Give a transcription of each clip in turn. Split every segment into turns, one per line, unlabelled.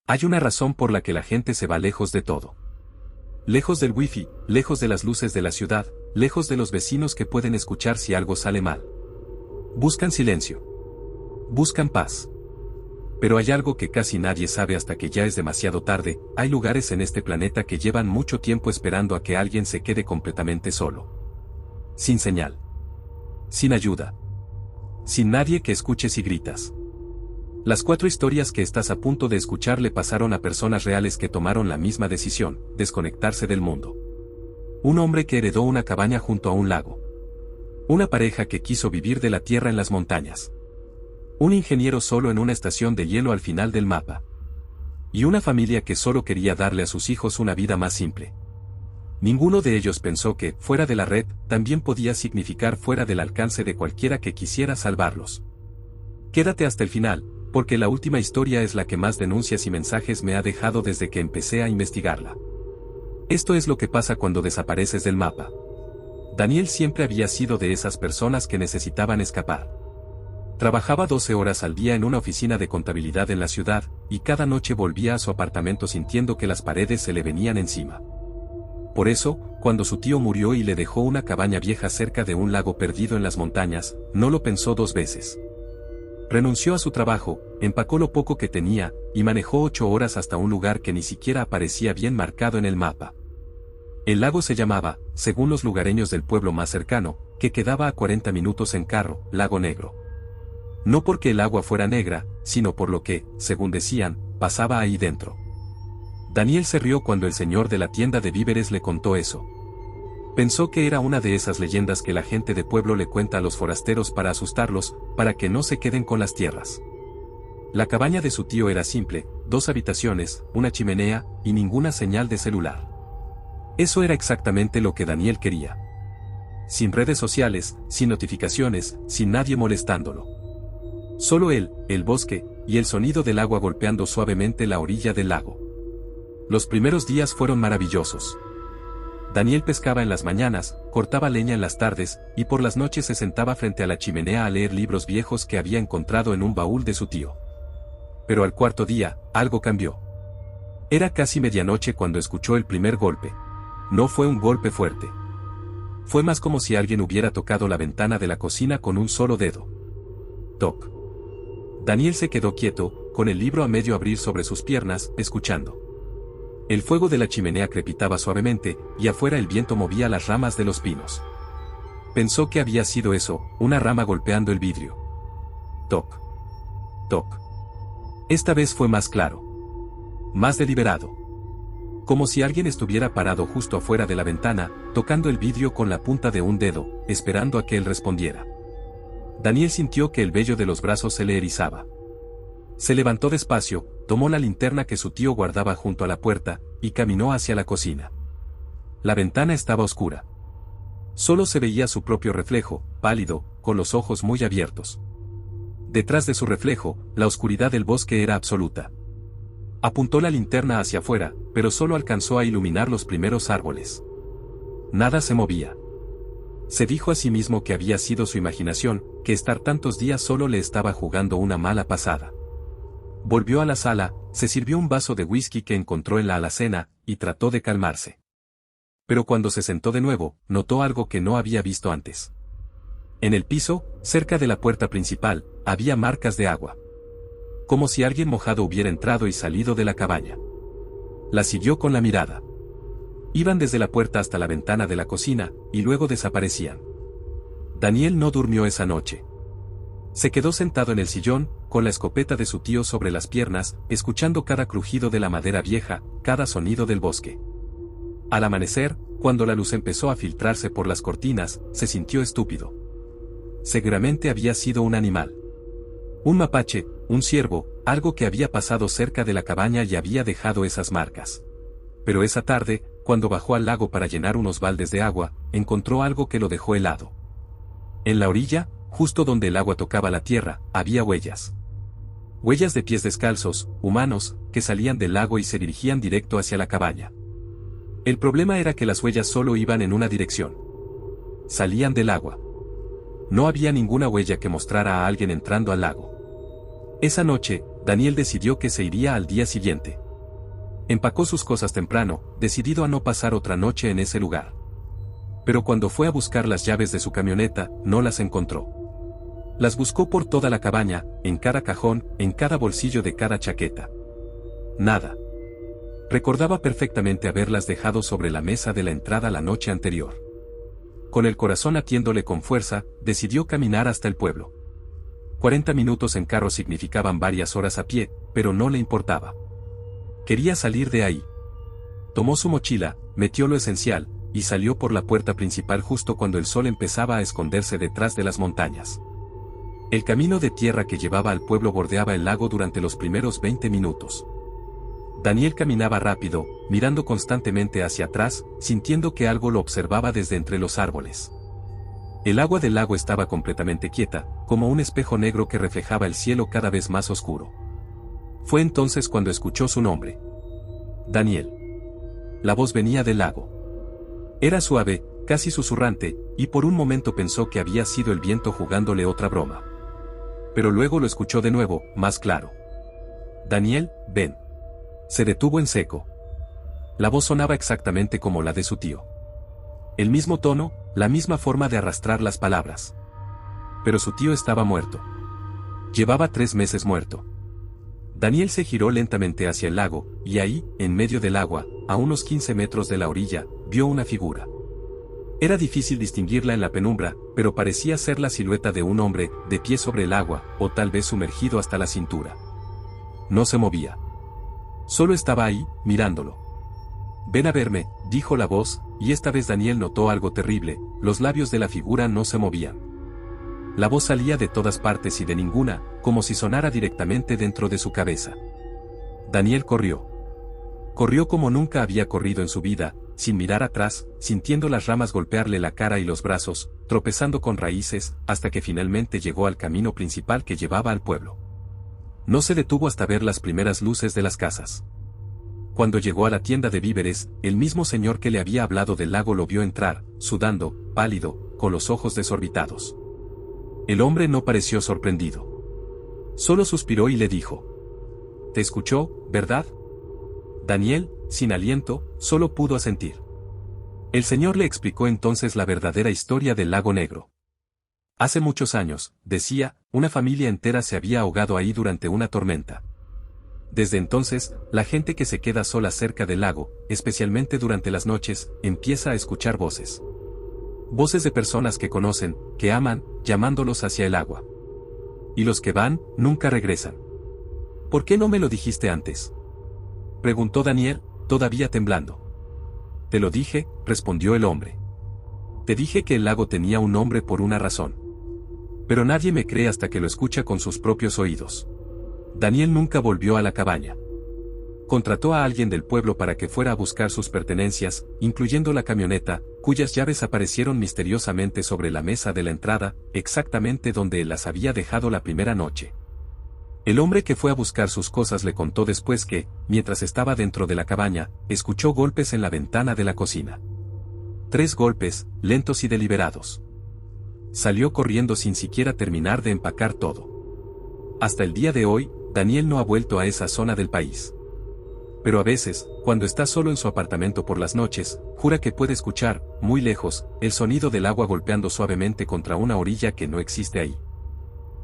Hay una razón por la que la gente se va lejos de todo. Lejos del wifi, lejos de las luces de la ciudad, lejos de los vecinos que pueden escuchar si algo sale mal. Buscan silencio. Buscan paz. Pero hay algo que casi nadie sabe hasta que ya es demasiado tarde: hay lugares en este planeta que llevan mucho tiempo esperando a que alguien se quede completamente solo. Sin señal. Sin ayuda. Sin nadie que escuche si gritas. Las 4 historias que estás a punto de escuchar le pasaron a personas reales que tomaron la misma decisión: desconectarse del mundo. Un hombre que heredó una cabaña junto a un lago. Una pareja que quiso vivir de la tierra en las montañas. Un ingeniero solo en una estación de hielo al final del mapa. Y una familia que solo quería darle a sus hijos una vida más simple. Ninguno de ellos pensó que, fuera de la red, también podía significar fuera del alcance de cualquiera que quisiera salvarlos. Quédate hasta el final, porque la última historia es la que más denuncias y mensajes me ha dejado desde que empecé a investigarla. Esto es lo que pasa cuando desapareces del mapa. Daniel siempre había sido de esas personas que necesitaban escapar. Trabajaba 12 horas al día en una oficina de contabilidad en la ciudad, y cada noche volvía a su apartamento sintiendo que las paredes se le venían encima. Por eso, cuando su tío murió y le dejó una cabaña vieja cerca de un lago perdido en las montañas, no lo pensó 2 veces. Renunció a su trabajo, empacó lo poco que tenía, y manejó 8 horas hasta un lugar que ni siquiera aparecía bien marcado en el mapa. El lago se llamaba, según los lugareños del pueblo más cercano, que quedaba a 40 minutos en carro, Lago Negro. No porque el agua fuera negra, sino por lo que, según decían, pasaba ahí dentro. Daniel se rió cuando el señor de la tienda de víveres le contó eso. Pensó que era una de esas leyendas que la gente de pueblo le cuenta a los forasteros para asustarlos, para que no se queden con las tierras. La cabaña de su tío era simple: 2 habitaciones, una chimenea, y ninguna señal de celular. Eso era exactamente lo que Daniel quería. Sin redes sociales, sin notificaciones, sin nadie molestándolo. Solo él, el bosque, y el sonido del agua golpeando suavemente la orilla del lago. Los primeros días fueron maravillosos. Daniel pescaba en las mañanas, cortaba leña en las tardes, y por las noches se sentaba frente a la chimenea a leer libros viejos que había encontrado en un baúl de su tío. Pero al 4.º día, algo cambió. Era casi medianoche cuando escuchó el primer golpe. No fue un golpe fuerte. Fue más como si alguien hubiera tocado la ventana de la cocina con un solo dedo. Toc. Daniel se quedó quieto, con el libro a medio abrir sobre sus piernas, escuchando. El fuego de la chimenea crepitaba suavemente, y afuera el viento movía las ramas de los pinos. Pensó que había sido eso, una rama golpeando el vidrio. Toc. Toc. Esta vez fue más claro. Más deliberado. Como si alguien estuviera parado justo afuera de la ventana, tocando el vidrio con la punta de un dedo, esperando a que él respondiera. Daniel sintió que el vello de los brazos se le erizaba. Se levantó despacio, tomó la linterna que su tío guardaba junto a la puerta, y caminó hacia la cocina. La ventana estaba oscura. Solo se veía su propio reflejo, pálido, con los ojos muy abiertos. Detrás de su reflejo, la oscuridad del bosque era absoluta. Apuntó la linterna hacia afuera, pero solo alcanzó a iluminar los primeros árboles. Nada se movía. Se dijo a sí mismo que había sido su imaginación, que estar tantos días solo le estaba jugando una mala pasada. Volvió a la sala, se sirvió un vaso de whisky que encontró en la alacena, y trató de calmarse. Pero cuando se sentó de nuevo, notó algo que no había visto antes. En el piso, cerca de la puerta principal, había marcas de agua. Como si alguien mojado hubiera entrado y salido de la cabaña. La siguió con la mirada. Iban desde la puerta hasta la ventana de la cocina, y luego desaparecían. Daniel no durmió esa noche. Se quedó sentado en el sillón, con la escopeta de su tío sobre las piernas, escuchando cada crujido de la madera vieja, cada sonido del bosque. Al amanecer, cuando la luz empezó a filtrarse por las cortinas, se sintió estúpido. Seguramente había sido un animal. Un mapache, un ciervo, algo que había pasado cerca de la cabaña y había dejado esas marcas. Pero esa tarde, cuando bajó al lago para llenar unos baldes de agua, encontró algo que lo dejó helado. En la orilla, justo donde el agua tocaba la tierra, había huellas. Huellas de pies descalzos, humanos, que salían del lago y se dirigían directo hacia la cabaña. El problema era que las huellas solo iban en una dirección. Salían del agua. No había ninguna huella que mostrara a alguien entrando al lago. Esa noche, Daniel decidió que se iría al día siguiente. Empacó sus cosas temprano, decidido a no pasar otra noche en ese lugar. Pero cuando fue a buscar las llaves de su camioneta, no las encontró. Las buscó por toda la cabaña, en cada cajón, en cada bolsillo de cada chaqueta. Nada. Recordaba perfectamente haberlas dejado sobre la mesa de la entrada la noche anterior. Con el corazón latiéndole con fuerza, decidió caminar hasta el pueblo. 40 minutos en carro significaban varias horas a pie, pero no le importaba. Quería salir de ahí. Tomó su mochila, metió lo esencial, y salió por la puerta principal justo cuando el sol empezaba a esconderse detrás de las montañas. El camino de tierra que llevaba al pueblo bordeaba el lago durante los primeros 20 minutos. Daniel caminaba rápido, mirando constantemente hacia atrás, sintiendo que algo lo observaba desde entre los árboles. El agua del lago estaba completamente quieta, como un espejo negro que reflejaba el cielo cada vez más oscuro. Fue entonces cuando escuchó su nombre. Daniel. La voz venía del lago. Era suave, casi susurrante, y por un momento pensó que había sido el viento jugándole otra broma. Pero luego lo escuchó de nuevo, más claro. Daniel, ven. Se detuvo en seco. La voz sonaba exactamente como la de su tío. El mismo tono, la misma forma de arrastrar las palabras. Pero su tío estaba muerto. Llevaba 3 meses muerto. Daniel se giró lentamente hacia el lago, y ahí, en medio del agua, a unos 15 metros de la orilla, vio una figura. Era difícil distinguirla en la penumbra, pero parecía ser la silueta de un hombre, de pie sobre el agua, o tal vez sumergido hasta la cintura. No se movía. Solo estaba ahí, mirándolo. Ven a verme, dijo la voz, y esta vez Daniel notó algo terrible, los labios de la figura no se movían. La voz salía de todas partes y de ninguna, como si sonara directamente dentro de su cabeza. Daniel corrió. Corrió como nunca había corrido en su vida, sin mirar atrás, sintiendo las ramas golpearle la cara y los brazos, tropezando con raíces, hasta que finalmente llegó al camino principal que llevaba al pueblo. No se detuvo hasta ver las primeras luces de las casas. Cuando llegó a la tienda de víveres, el mismo señor que le había hablado del lago lo vio entrar, sudando, pálido, con los ojos desorbitados. El hombre no pareció sorprendido. Solo suspiró y le dijo: «¿Te escuchó, verdad?» Daniel, sin aliento, solo pudo asentir. El señor le explicó entonces la verdadera historia del lago Negro. Hace muchos años, decía, una familia entera se había ahogado ahí durante una tormenta. Desde entonces, la gente que se queda sola cerca del lago, especialmente durante las noches, empieza a escuchar voces. Voces de personas que conocen, que aman, llamándolos hacia el agua. Y los que van, nunca regresan. ¿Por qué no me lo dijiste antes?, preguntó Daniel, todavía temblando. Te lo dije, respondió el hombre. Te dije que el lago tenía un nombre por una razón. Pero nadie me cree hasta que lo escucha con sus propios oídos. Daniel nunca volvió a la cabaña. Contrató a alguien del pueblo para que fuera a buscar sus pertenencias, incluyendo la camioneta, cuyas llaves aparecieron misteriosamente sobre la mesa de la entrada, exactamente donde él las había dejado la primera noche. El hombre que fue a buscar sus cosas le contó después que, mientras estaba dentro de la cabaña, escuchó golpes en la ventana de la cocina. 3 golpes, lentos y deliberados. Salió corriendo sin siquiera terminar de empacar todo. Hasta el día de hoy, Daniel no ha vuelto a esa zona del país. Pero a veces, cuando está solo en su apartamento por las noches, jura que puede escuchar, muy lejos, el sonido del agua golpeando suavemente contra una orilla que no existe ahí.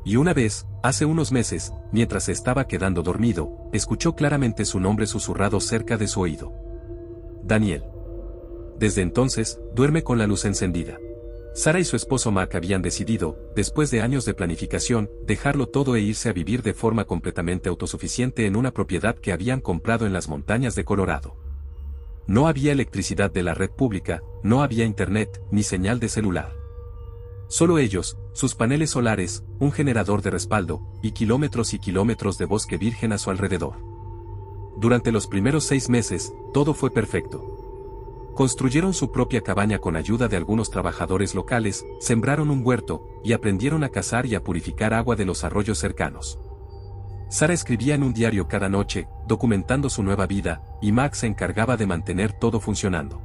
Y una vez, hace unos meses, mientras se estaba quedando dormido, escuchó claramente su nombre susurrado cerca de su oído. Daniel. Desde entonces, duerme con la luz encendida. Sara y su esposo Mac habían decidido, después de años de planificación, dejarlo todo e irse a vivir de forma completamente autosuficiente en una propiedad que habían comprado en las montañas de Colorado. No había electricidad de la red pública, no había internet, ni señal de celular. Solo ellos, sus paneles solares, un generador de respaldo, y kilómetros de bosque virgen a su alrededor. Durante los primeros 6 meses, todo fue perfecto. Construyeron su propia cabaña con ayuda de algunos trabajadores locales, sembraron un huerto, y aprendieron a cazar y a purificar agua de los arroyos cercanos. Sara escribía en un diario cada noche, documentando su nueva vida, y Max se encargaba de mantener todo funcionando.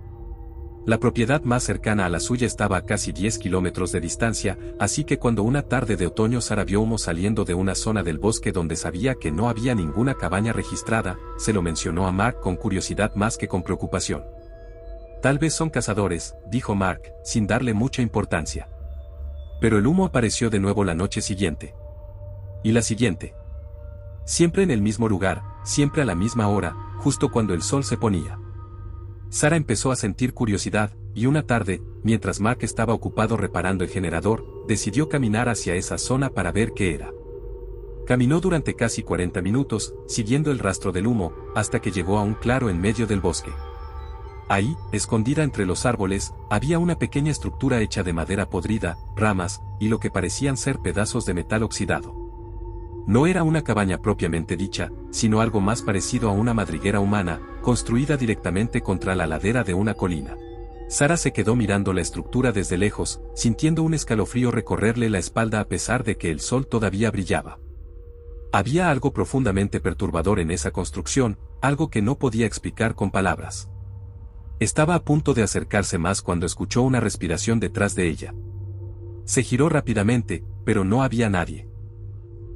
La propiedad más cercana a la suya estaba a casi 10 kilómetros de distancia, así que cuando una tarde de otoño Sara vio humo saliendo de una zona del bosque donde sabía que no había ninguna cabaña registrada, se lo mencionó a Mark con curiosidad más que con preocupación. Tal vez son cazadores, dijo Mark, sin darle mucha importancia. Pero el humo apareció de nuevo la noche siguiente. Y la siguiente. Siempre en el mismo lugar, siempre a la misma hora, justo cuando el sol se ponía. Sara empezó a sentir curiosidad, y una tarde, mientras Mark estaba ocupado reparando el generador, decidió caminar hacia esa zona para ver qué era. Caminó durante casi 40 minutos, siguiendo el rastro del humo, hasta que llegó a un claro en medio del bosque. Ahí, escondida entre los árboles, había una pequeña estructura hecha de madera podrida, ramas, y lo que parecían ser pedazos de metal oxidado. No era una cabaña propiamente dicha, sino algo más parecido a una madriguera humana, construida directamente contra la ladera de una colina. Sara se quedó mirando la estructura desde lejos, sintiendo un escalofrío recorrerle la espalda a pesar de que el sol todavía brillaba. Había algo profundamente perturbador en esa construcción, algo que no podía explicar con palabras. Estaba a punto de acercarse más cuando escuchó una respiración detrás de ella. Se giró rápidamente, pero no había nadie.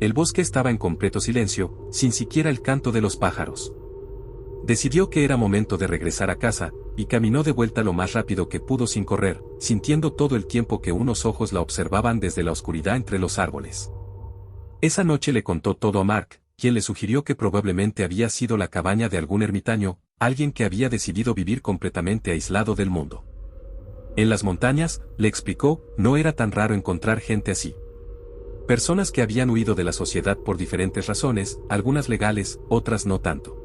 El bosque estaba en completo silencio, sin siquiera el canto de los pájaros. Decidió que era momento de regresar a casa, y caminó de vuelta lo más rápido que pudo sin correr, sintiendo todo el tiempo que unos ojos la observaban desde la oscuridad entre los árboles. Esa noche le contó todo a Mark, quien le sugirió que probablemente había sido la cabaña de algún ermitaño, alguien que había decidido vivir completamente aislado del mundo. En las montañas, le explicó, no era tan raro encontrar gente así. Personas que habían huido de la sociedad por diferentes razones, algunas legales, otras no tanto.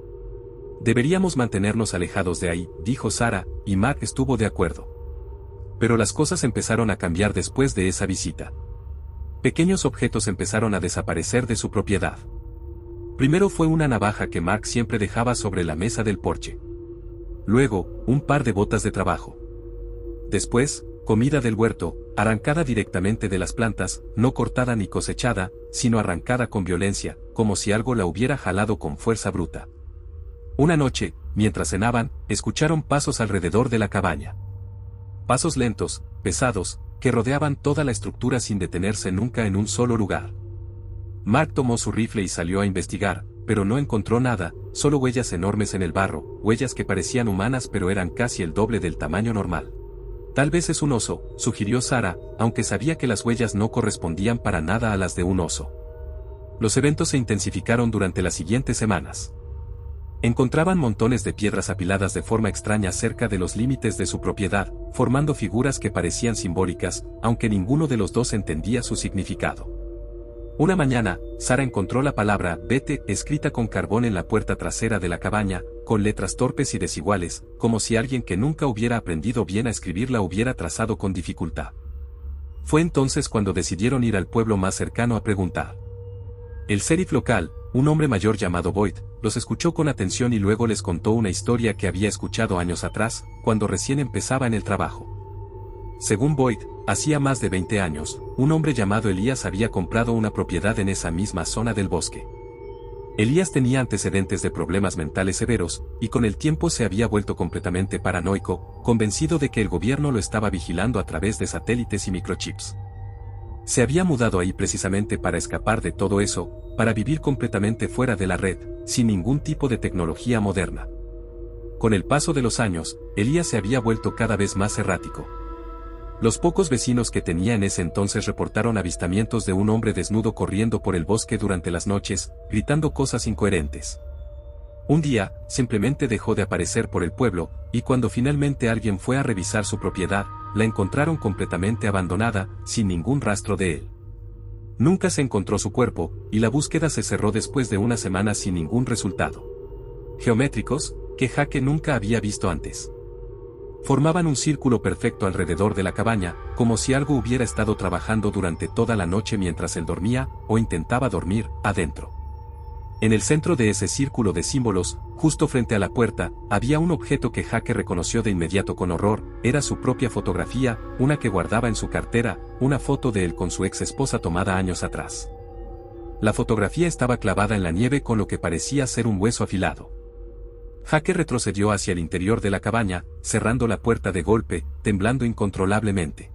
Deberíamos mantenernos alejados de ahí, dijo Sara, y Mark estuvo de acuerdo. Pero las cosas empezaron a cambiar después de esa visita. Pequeños objetos empezaron a desaparecer de su propiedad. Primero fue una navaja que Mark siempre dejaba sobre la mesa del porche. Luego, un par de botas de trabajo. Después, comida del huerto, arrancada directamente de las plantas, no cortada ni cosechada, sino arrancada con violencia, como si algo la hubiera jalado con fuerza bruta. Una noche, mientras cenaban, escucharon pasos alrededor de la cabaña. Pasos lentos, pesados, que rodeaban toda la estructura sin detenerse nunca en un solo lugar. Mark tomó su rifle y salió a investigar, pero no encontró nada, solo huellas enormes en el barro, huellas que parecían humanas pero eran casi el doble del tamaño normal. Tal vez es un oso, sugirió Sara, aunque sabía que las huellas no correspondían para nada a las de un oso. Los eventos se intensificaron durante las siguientes semanas. Encontraban montones de piedras apiladas de forma extraña cerca de los límites de su propiedad, formando figuras que parecían simbólicas, aunque ninguno de los dos entendía su significado. Una mañana, Sara encontró la palabra vete escrita con carbón en la puerta trasera de la cabaña, con letras torpes y desiguales, como si alguien que nunca hubiera aprendido bien a escribir la hubiera trazado con dificultad. Fue entonces cuando decidieron ir al pueblo más cercano a preguntar. El sheriff local, un hombre mayor llamado Boyd, los escuchó con atención y luego les contó una historia que había escuchado años atrás, cuando recién empezaba en el trabajo. Según Boyd, hacía más de 20 años, un hombre llamado Elías había comprado una propiedad en esa misma zona del bosque. Elías tenía antecedentes de problemas mentales severos, y con el tiempo se había vuelto completamente paranoico, convencido de que el gobierno lo estaba vigilando a través de satélites y microchips. Se había mudado ahí precisamente para escapar de todo eso, para vivir completamente fuera de la red, sin ningún tipo de tecnología moderna. Con el paso de los años, Elías se había vuelto cada vez más errático. Los pocos vecinos que tenía en ese entonces reportaron avistamientos de un hombre desnudo corriendo por el bosque durante las noches, gritando cosas incoherentes. Un día, simplemente dejó de aparecer por el pueblo, y cuando finalmente alguien fue a revisar su propiedad, la encontraron completamente abandonada, sin ningún rastro de él. Nunca se encontró su cuerpo, y la búsqueda se cerró después de una semana sin ningún resultado. Geométricos, que Jake nunca había visto antes. Formaban un círculo perfecto alrededor de la cabaña, como si algo hubiera estado trabajando durante toda la noche mientras él dormía, o intentaba dormir, adentro. En el centro de ese círculo de símbolos, justo frente a la puerta, había un objeto que Jake reconoció de inmediato con horror, era su propia fotografía, una que guardaba en su cartera, una foto de él con su ex esposa tomada años atrás. La fotografía estaba clavada en la nieve con lo que parecía ser un hueso afilado. Jake retrocedió hacia el interior de la cabaña, cerrando la puerta de golpe, temblando incontrolablemente.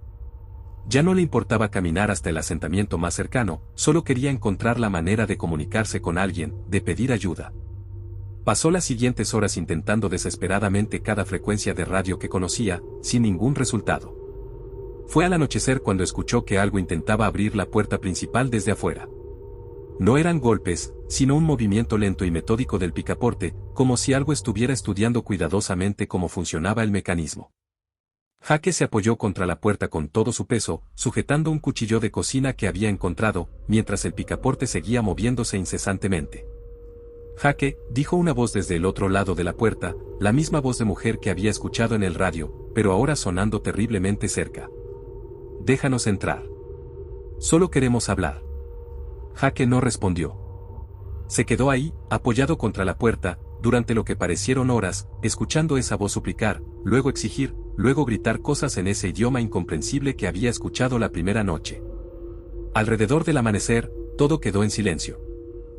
Ya no le importaba caminar hasta el asentamiento más cercano, solo quería encontrar la manera de comunicarse con alguien, de pedir ayuda. Pasó las siguientes horas intentando desesperadamente cada frecuencia de radio que conocía, sin ningún resultado. Fue al anochecer cuando escuchó que algo intentaba abrir la puerta principal desde afuera. No eran golpes, sino un movimiento lento y metódico del picaporte, como si algo estuviera estudiando cuidadosamente cómo funcionaba el mecanismo. Jake se apoyó contra la puerta con todo su peso, sujetando un cuchillo de cocina que había encontrado, mientras el picaporte seguía moviéndose incesantemente. Jake, dijo una voz desde el otro lado de la puerta, la misma voz de mujer que había escuchado en el radio, pero ahora sonando terriblemente cerca. Déjanos entrar. Solo queremos hablar. Jake no respondió. Se quedó ahí, apoyado contra la puerta, durante lo que parecieron horas, escuchando esa voz suplicar, luego exigir, luego gritar cosas en ese idioma incomprensible que había escuchado la primera noche. Alrededor del amanecer, todo quedó en silencio.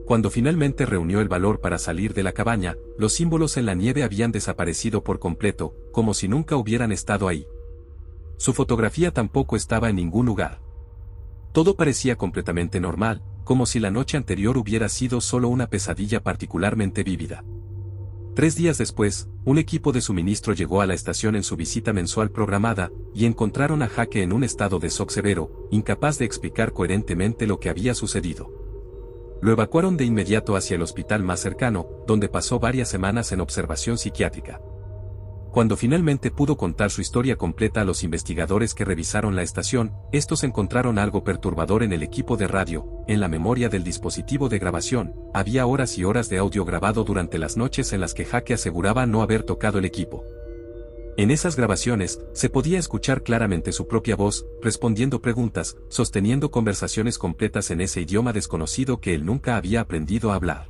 Cuando finalmente reunió el valor para salir de la cabaña, los símbolos en la nieve habían desaparecido por completo, como si nunca hubieran estado ahí. Su fotografía tampoco estaba en ningún lugar. Todo parecía completamente normal, como si la noche anterior hubiera sido solo una pesadilla particularmente vívida. 3 días después, un equipo de suministro llegó a la estación en su visita mensual programada, y encontraron a Jake en un estado de shock severo, incapaz de explicar coherentemente lo que había sucedido. Lo evacuaron de inmediato hacia el hospital más cercano, donde pasó varias semanas en observación psiquiátrica. Cuando finalmente pudo contar su historia completa a los investigadores que revisaron la estación, estos encontraron algo perturbador en el equipo de radio. En la memoria del dispositivo de grabación, había horas y horas de audio grabado durante las noches en las que Jake aseguraba no haber tocado el equipo. En esas grabaciones, se podía escuchar claramente su propia voz, respondiendo preguntas, sosteniendo conversaciones completas en ese idioma desconocido que él nunca había aprendido a hablar.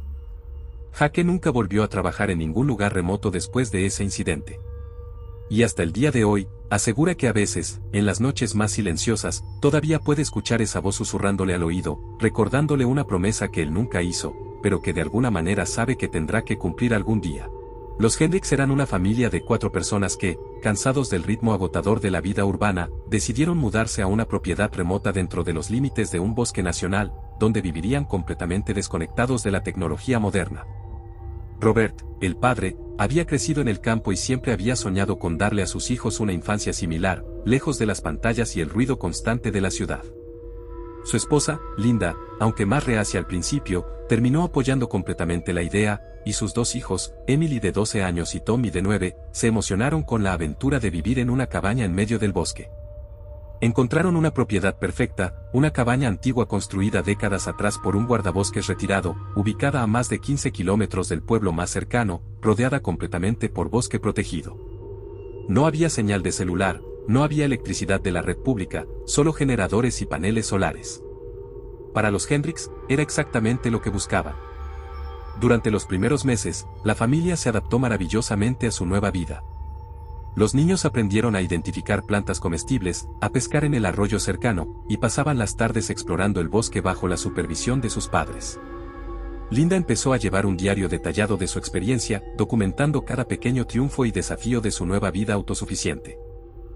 Jake nunca volvió a trabajar en ningún lugar remoto después de ese incidente. Y hasta el día de hoy, asegura que a veces, en las noches más silenciosas, todavía puede escuchar esa voz susurrándole al oído, recordándole una promesa que él nunca hizo, pero que de alguna manera sabe que tendrá que cumplir algún día. Los Hendricks eran una familia de 4 personas que, cansados del ritmo agotador de la vida urbana, decidieron mudarse a una propiedad remota dentro de los límites de un bosque nacional, donde vivirían completamente desconectados de la tecnología moderna. Robert, el padre, había crecido en el campo y siempre había soñado con darle a sus hijos una infancia similar, lejos de las pantallas y el ruido constante de la ciudad. Su esposa, Linda, aunque más reacia al principio, terminó apoyando completamente la idea, y sus 2 hijos, Emily de 12 años y Tommy de 9, se emocionaron con la aventura de vivir en una cabaña en medio del bosque. Encontraron una propiedad perfecta, una cabaña antigua construida décadas atrás por un guardabosques retirado, ubicada a más de 15 kilómetros del pueblo más cercano, rodeada completamente por bosque protegido. No había señal de celular, no había electricidad de la red pública, solo generadores y paneles solares. Para los Hendricks, era exactamente lo que buscaban. Durante los primeros meses, la familia se adaptó maravillosamente a su nueva vida. Los niños aprendieron a identificar plantas comestibles, a pescar en el arroyo cercano, y pasaban las tardes explorando el bosque bajo la supervisión de sus padres. Linda empezó a llevar un diario detallado de su experiencia, documentando cada pequeño triunfo y desafío de su nueva vida autosuficiente.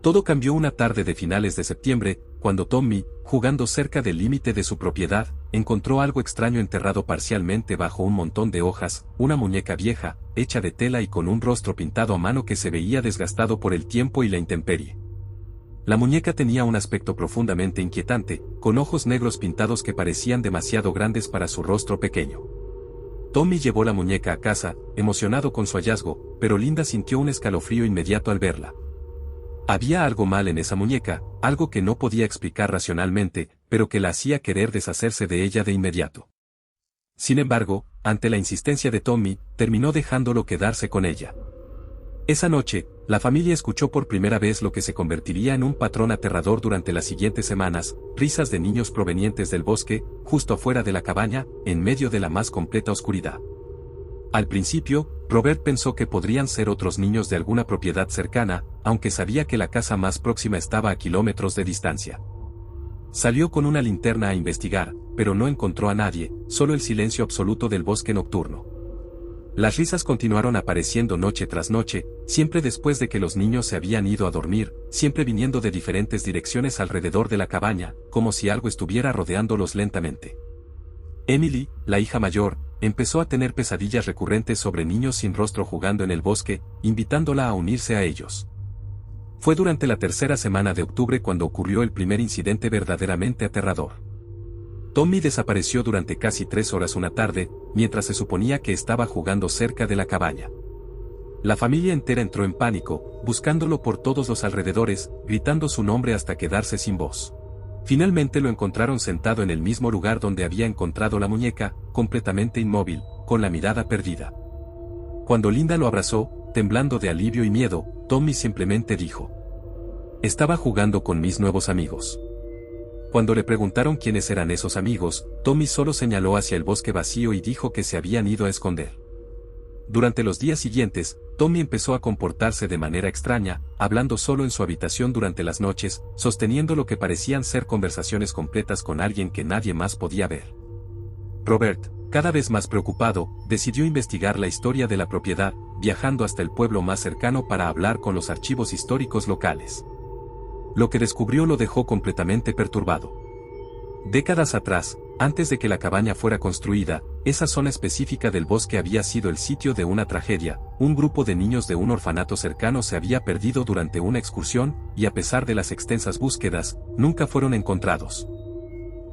Todo cambió una tarde de finales de septiembre, cuando Tommy, jugando cerca del límite de su propiedad, encontró algo extraño enterrado parcialmente bajo un montón de hojas, una muñeca vieja, hecha de tela y con un rostro pintado a mano que se veía desgastado por el tiempo y la intemperie. La muñeca tenía un aspecto profundamente inquietante, con ojos negros pintados que parecían demasiado grandes para su rostro pequeño. Tommy llevó la muñeca a casa, emocionado con su hallazgo, pero Linda sintió un escalofrío inmediato al verla. Había algo mal en esa muñeca, algo que no podía explicar racionalmente, pero que la hacía querer deshacerse de ella de inmediato. Sin embargo, ante la insistencia de Tommy, terminó dejándolo quedarse con ella. Esa noche, la familia escuchó por primera vez lo que se convertiría en un patrón aterrador durante las siguientes semanas, risas de niños provenientes del bosque, justo afuera de la cabaña, en medio de la más completa oscuridad. Al principio, Robert pensó que podrían ser otros niños de alguna propiedad cercana, aunque sabía que la casa más próxima estaba a kilómetros de distancia. Salió con una linterna a investigar, pero no encontró a nadie, solo el silencio absoluto del bosque nocturno. Las risas continuaron apareciendo noche tras noche, siempre después de que los niños se habían ido a dormir, siempre viniendo de diferentes direcciones alrededor de la cabaña, como si algo estuviera rodeándolos lentamente. Emily, la hija mayor, empezó a tener pesadillas recurrentes sobre niños sin rostro jugando en el bosque, invitándola a unirse a ellos. Fue durante la tercera semana de octubre cuando ocurrió el primer incidente verdaderamente aterrador. Tommy desapareció durante casi 3 horas una tarde, mientras se suponía que estaba jugando cerca de la cabaña. La familia entera entró en pánico, buscándolo por todos los alrededores, gritando su nombre hasta quedarse sin voz. Finalmente lo encontraron sentado en el mismo lugar donde había encontrado la muñeca, completamente inmóvil, con la mirada perdida. Cuando Linda lo abrazó, temblando de alivio y miedo, Tommy simplemente dijo: «Estaba jugando con mis nuevos amigos». Cuando le preguntaron quiénes eran esos amigos, Tommy solo señaló hacia el bosque vacío y dijo que se habían ido a esconder. Durante los días siguientes, Tommy empezó a comportarse de manera extraña, hablando solo en su habitación durante las noches, sosteniendo lo que parecían ser conversaciones completas con alguien que nadie más podía ver. Robert, cada vez más preocupado, decidió investigar la historia de la propiedad, viajando hasta el pueblo más cercano para hablar con los archivos históricos locales. Lo que descubrió lo dejó completamente perturbado. Décadas atrás, antes de que la cabaña fuera construida, esa zona específica del bosque había sido el sitio de una tragedia. Un grupo de niños de un orfanato cercano se había perdido durante una excursión, y a pesar de las extensas búsquedas, nunca fueron encontrados.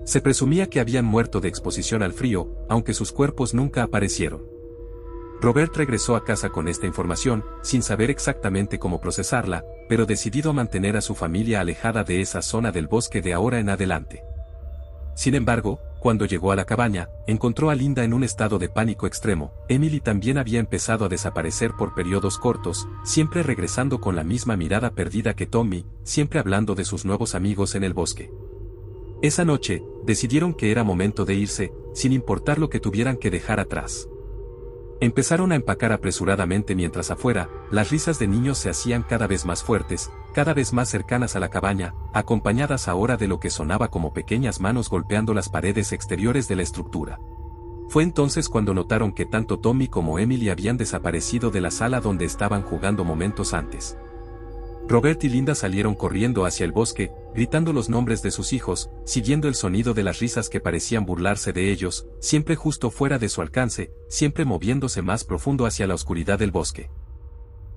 Se presumía que habían muerto de exposición al frío, aunque sus cuerpos nunca aparecieron. Robert regresó a casa con esta información, sin saber exactamente cómo procesarla, pero decidido a mantener a su familia alejada de esa zona del bosque de ahora en adelante. Sin embargo, cuando llegó a la cabaña, encontró a Linda en un estado de pánico extremo. Emily también había empezado a desaparecer por periodos cortos, siempre regresando con la misma mirada perdida que Tommy, siempre hablando de sus nuevos amigos en el bosque. Esa noche, decidieron que era momento de irse, sin importar lo que tuvieran que dejar atrás. Empezaron a empacar apresuradamente mientras afuera, las risas de niños se hacían cada vez más fuertes, cada vez más cercanas a la cabaña, acompañadas ahora de lo que sonaba como pequeñas manos golpeando las paredes exteriores de la estructura. Fue entonces cuando notaron que tanto Tommy como Emily habían desaparecido de la sala donde estaban jugando momentos antes. Robert y Linda salieron corriendo hacia el bosque, gritando los nombres de sus hijos, siguiendo el sonido de las risas que parecían burlarse de ellos, siempre justo fuera de su alcance, siempre moviéndose más profundo hacia la oscuridad del bosque.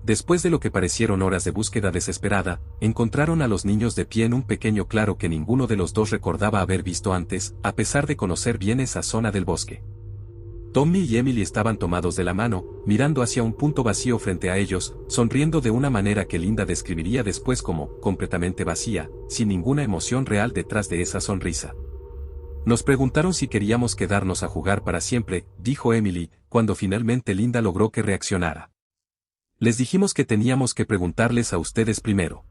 Después de lo que parecieron horas de búsqueda desesperada, encontraron a los niños de pie en un pequeño claro que ninguno de los dos recordaba haber visto antes, a pesar de conocer bien esa zona del bosque. Tommy y Emily estaban tomados de la mano, mirando hacia un punto vacío frente a ellos, sonriendo de una manera que Linda describiría después como completamente vacía, sin ninguna emoción real detrás de esa sonrisa. Nos preguntaron si queríamos quedarnos a jugar para siempre, dijo Emily, cuando finalmente Linda logró que reaccionara. Les dijimos que teníamos que preguntarles a ustedes primero.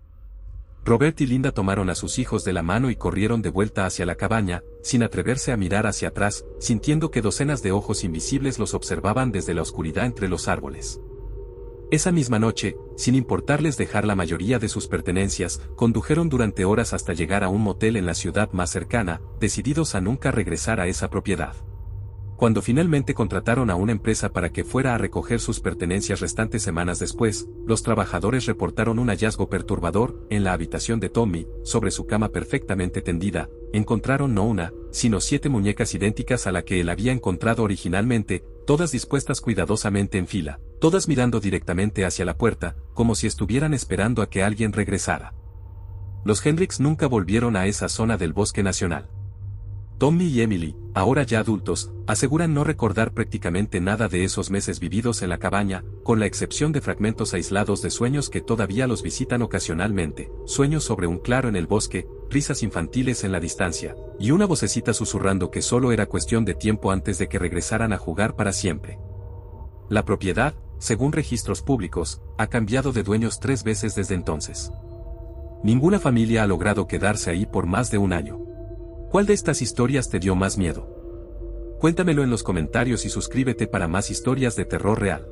Robert y Linda tomaron a sus hijos de la mano y corrieron de vuelta hacia la cabaña, sin atreverse a mirar hacia atrás, sintiendo que docenas de ojos invisibles los observaban desde la oscuridad entre los árboles. Esa misma noche, sin importarles dejar la mayoría de sus pertenencias, condujeron durante horas hasta llegar a un motel en la ciudad más cercana, decididos a nunca regresar a esa propiedad. Cuando finalmente contrataron a una empresa para que fuera a recoger sus pertenencias restantes semanas después, los trabajadores reportaron un hallazgo perturbador. En la habitación de Tommy, sobre su cama perfectamente tendida, encontraron no una, sino 7 muñecas idénticas a la que él había encontrado originalmente, todas dispuestas cuidadosamente en fila, todas mirando directamente hacia la puerta, como si estuvieran esperando a que alguien regresara. Los Hendricks nunca volvieron a esa zona del bosque nacional. Tommy y Emily, ahora ya adultos, aseguran no recordar prácticamente nada de esos meses vividos en la cabaña, con la excepción de fragmentos aislados de sueños que todavía los visitan ocasionalmente, sueños sobre un claro en el bosque, risas infantiles en la distancia, y una vocecita susurrando que solo era cuestión de tiempo antes de que regresaran a jugar para siempre. La propiedad, según registros públicos, ha cambiado de dueños 3 veces desde entonces. Ninguna familia ha logrado quedarse ahí por más de un año. ¿Cuál de estas historias te dio más miedo? Cuéntamelo en los comentarios y suscríbete para más historias de terror real.